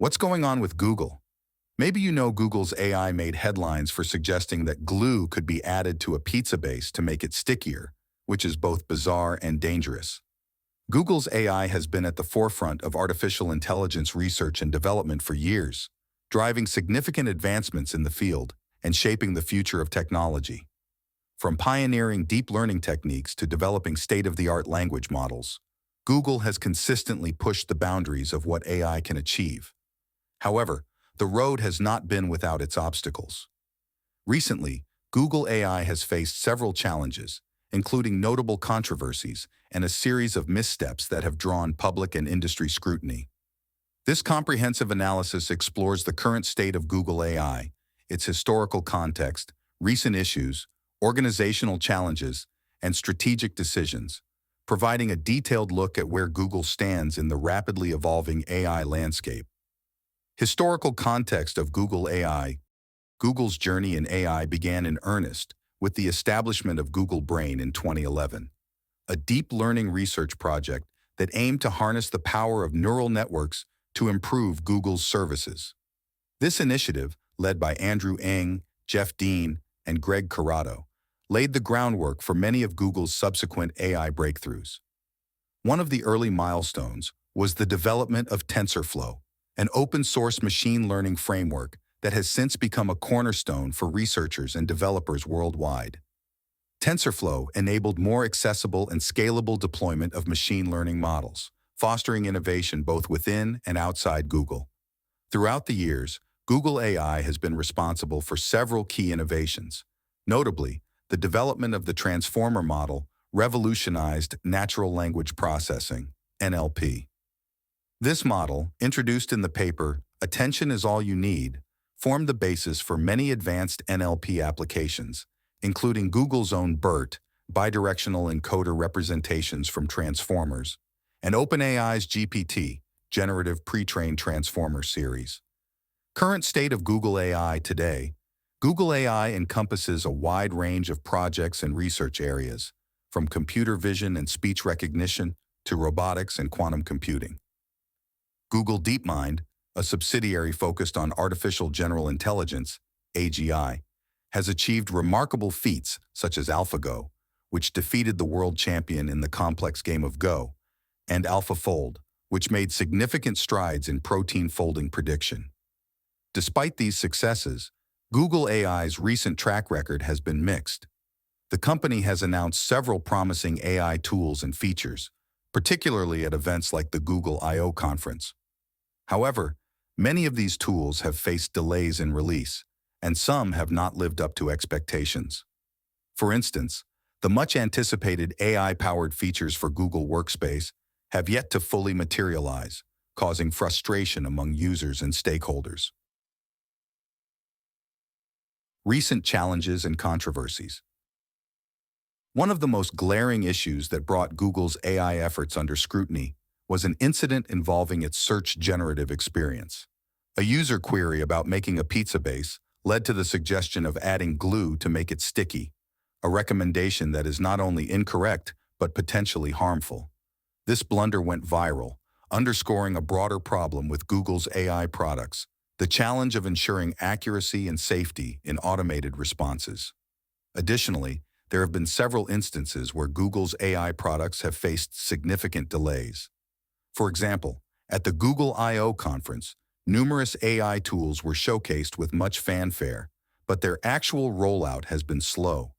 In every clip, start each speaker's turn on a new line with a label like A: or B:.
A: What's going on with Google? Maybe you know Google's AI made headlines for suggesting that glue could be added to a pizza base to make it stickier, which is both bizarre and dangerous. Google's AI has been at the forefront of artificial intelligence research and development for years, driving significant advancements in the field and shaping the future of technology. From pioneering deep learning techniques to developing state-of-the-art language models, Google has consistently pushed the boundaries of what AI can achieve. However, the road has not been without its obstacles. Recently, Google AI has faced several challenges, including notable controversies and a series of missteps that have drawn public and industry scrutiny. This comprehensive analysis explores the current state of Google AI, its historical context, recent issues, organizational challenges, and strategic decisions, providing a detailed look at where Google stands in the rapidly evolving AI landscape. Historical context of Google AI. Google's journey in AI began in earnest with the establishment of Google Brain in 2011, a deep learning research project that aimed to harness the power of neural networks to improve Google's services. This initiative, led by Andrew Ng, Jeff Dean, and Greg Corrado, laid the groundwork for many of Google's subsequent AI breakthroughs. One of the early milestones was the development of TensorFlow, an open-source machine learning framework that has since become a cornerstone for researchers and developers worldwide. TensorFlow enabled more accessible and scalable deployment of machine learning models, fostering innovation both within and outside Google. Throughout the years, Google AI has been responsible for several key innovations. Notably, the development of the Transformer model revolutionized natural language processing, NLP. This model, introduced in the paper Attention is All You Need, formed the basis for many advanced NLP applications, including Google's own BERT, bidirectional encoder representations from transformers, and OpenAI's GPT, generative pre-trained transformer series. Current state of Google AI today. Google AI encompasses a wide range of projects and research areas, from computer vision and speech recognition to robotics and quantum computing. Google DeepMind, a subsidiary focused on artificial general intelligence, AGI, has achieved remarkable feats such as AlphaGo, which defeated the world champion in the complex game of Go, and AlphaFold, which made significant strides in protein folding prediction. Despite these successes, Google AI's recent track record has been mixed. The company has announced several promising AI tools and features, particularly at events like the Google I/O conference. However, many of these tools have faced delays in release, and some have not lived up to expectations. For instance, the much-anticipated AI-powered features for Google Workspace have yet to fully materialize, causing frustration among users and stakeholders. Recent challenges and controversies. One of the most glaring issues that brought Google's AI efforts under scrutiny was an incident involving its search generative experience. A user query about making a pizza base led to the suggestion of adding glue to make it sticky, a recommendation that is not only incorrect but potentially harmful. This blunder went viral, underscoring a broader problem with Google's AI products, the challenge of ensuring accuracy and safety in automated responses. Additionally, there have been several instances where Google's AI products have faced significant delays. For example, at the Google I/O conference, numerous AI tools were showcased with much fanfare, but their actual rollout has been slow.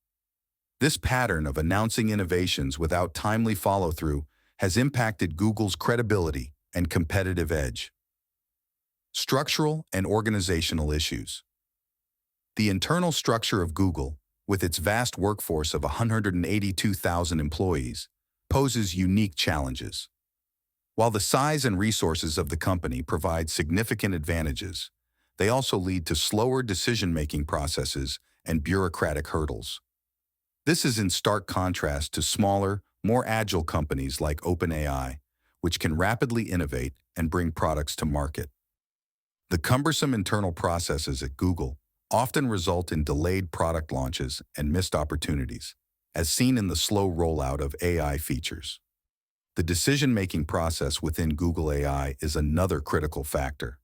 A: This pattern of announcing innovations without timely follow-through has impacted Google's credibility and competitive edge. Structural and organizational issues. The internal structure of Google, with its vast workforce of 182,000 employees, poses unique challenges. While the size and resources of the company provide significant advantages, they also lead to slower decision-making processes and bureaucratic hurdles. This is in stark contrast to smaller, more agile companies like OpenAI, which can rapidly innovate and bring products to market. The cumbersome internal processes at Google often result in delayed product launches and missed opportunities, as seen in the slow rollout of AI features. The decision-making process within Google AI is another critical factor.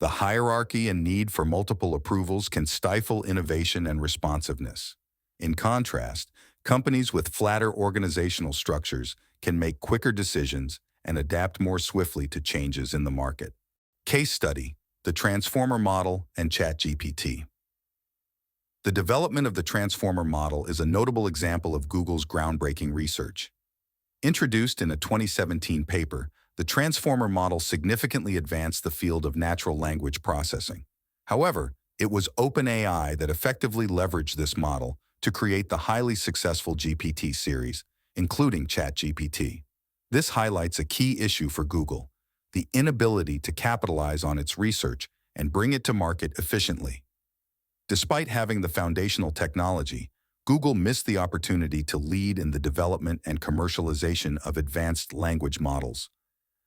A: The hierarchy and need for multiple approvals can stifle innovation and responsiveness. In contrast, companies with flatter organizational structures can make quicker decisions and adapt more swiftly to changes in the market. Case study: the Transformer model and ChatGPT. The development of the Transformer model is a notable example of Google's groundbreaking research. Introduced in a 2017 paper, the Transformer model significantly advanced the field of natural language processing. However, it was OpenAI that effectively leveraged this model to create the highly successful GPT series, including ChatGPT. This highlights a key issue for Google: the inability to capitalize on its research and bring it to market efficiently. Despite having the foundational technology, Google missed the opportunity to lead in the development and commercialization of advanced language models.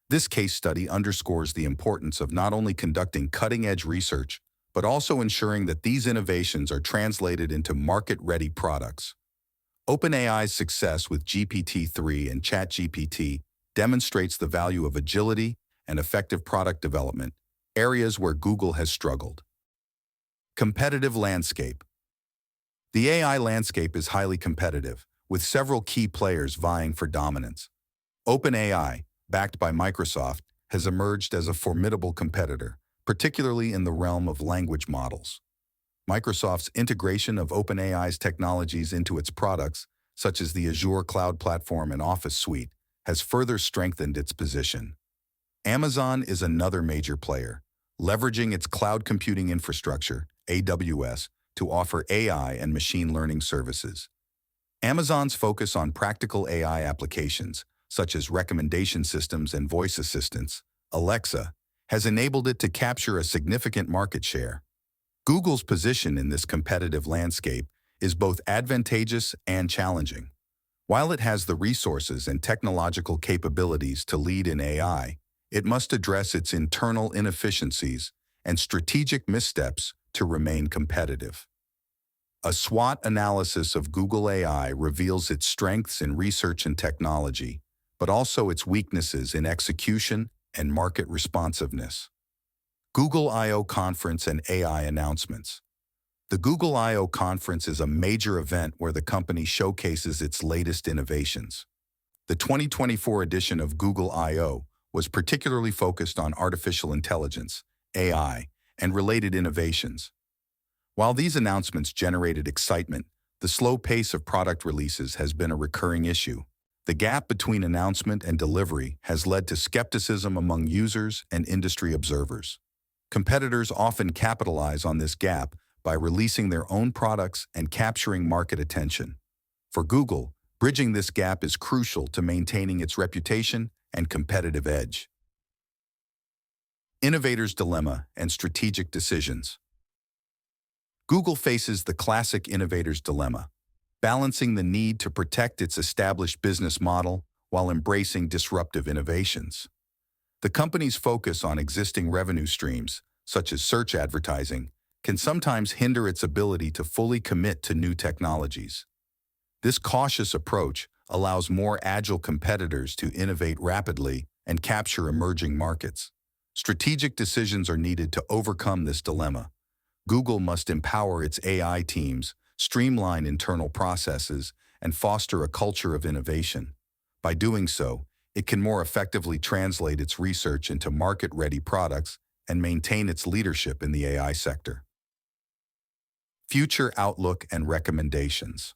A: This case study underscores the importance of not only conducting cutting-edge research, but also ensuring that these innovations are translated into market-ready products. OpenAI's success with GPT-3 and ChatGPT demonstrates the value of agility and effective product development, areas where Google has struggled. Competitive landscape. The AI landscape is highly competitive, with several key players vying for dominance. OpenAI, backed by Microsoft, has emerged as a formidable competitor, particularly in the realm of language models. Microsoft's integration of OpenAI's technologies into its products, such as the Azure Cloud Platform and Office Suite, has further strengthened its position. Amazon is another major player, leveraging its cloud computing infrastructure, AWS, to offer AI and machine learning services. Amazon's focus on practical AI applications, such as recommendation systems and voice assistants, Alexa, has enabled it to capture a significant market share. Google's position in this competitive landscape is both advantageous and challenging. While it has the resources and technological capabilities to lead in AI, it must address its internal inefficiencies and strategic missteps to remain competitive. A SWOT analysis of Google AI reveals its strengths in research and technology, but also its weaknesses in execution and market responsiveness. Google I/O Conference and AI announcements. The Google I/O Conference is a major event where the company showcases its latest innovations. The 2024 edition of Google I/O was particularly focused on artificial intelligence, AI, and related innovations. While these announcements generated excitement, the slow pace of product releases has been a recurring issue. The gap between announcement and delivery has led to skepticism among users and industry observers. Competitors often capitalize on this gap by releasing their own products and capturing market attention. For Google, bridging this gap is crucial to maintaining its reputation and competitive edge. Innovator's dilemma and strategic decisions. Google faces the classic innovator's dilemma, balancing the need to protect its established business model while embracing disruptive innovations. The company's focus on existing revenue streams, such as search advertising, can sometimes hinder its ability to fully commit to new technologies. This cautious approach allows more agile competitors to innovate rapidly and capture emerging markets. Strategic decisions are needed to overcome this dilemma. Google must empower its AI teams, streamline internal processes, and foster a culture of innovation. By doing so, it can more effectively translate its research into market-ready products and maintain its leadership in the AI sector. Future outlook and recommendations.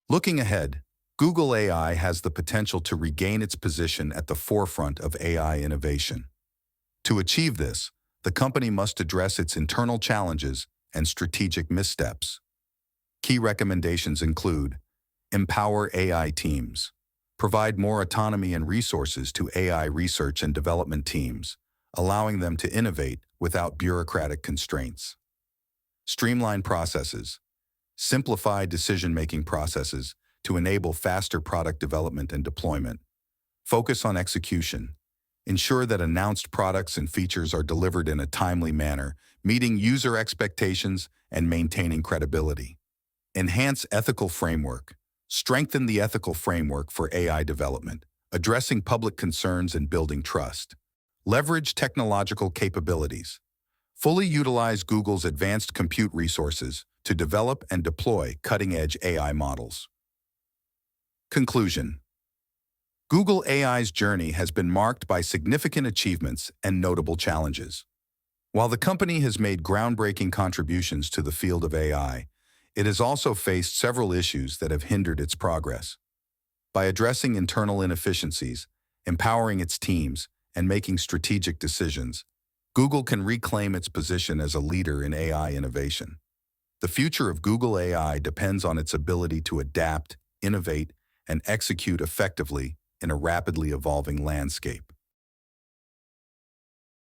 A: Looking ahead, Google AI has the potential to regain its position at the forefront of AI innovation. To achieve this, the company must address its internal challenges and strategic missteps. Key recommendations include: empower AI teams, provide more autonomy and resources to AI research and development teams, allowing them to innovate without bureaucratic constraints. Streamline processes, simplify decision-making processes to enable faster product development and deployment. Focus on execution. Ensure that announced products and features are delivered in a timely manner, meeting user expectations and maintaining credibility. Enhance ethical framework. Strengthen the ethical framework for AI development, addressing public concerns and building trust. Leverage technological capabilities. Fully utilize Google's advanced compute resources to develop and deploy cutting-edge AI models. Conclusion. Google AI's journey has been marked by significant achievements and notable challenges. While the company has made groundbreaking contributions to the field of AI, it has also faced several issues that have hindered its progress. By addressing internal inefficiencies, empowering its teams, and making strategic decisions, Google can reclaim its position as a leader in AI innovation. The future of Google AI depends on its ability to adapt, innovate, and execute effectively in a rapidly evolving landscape.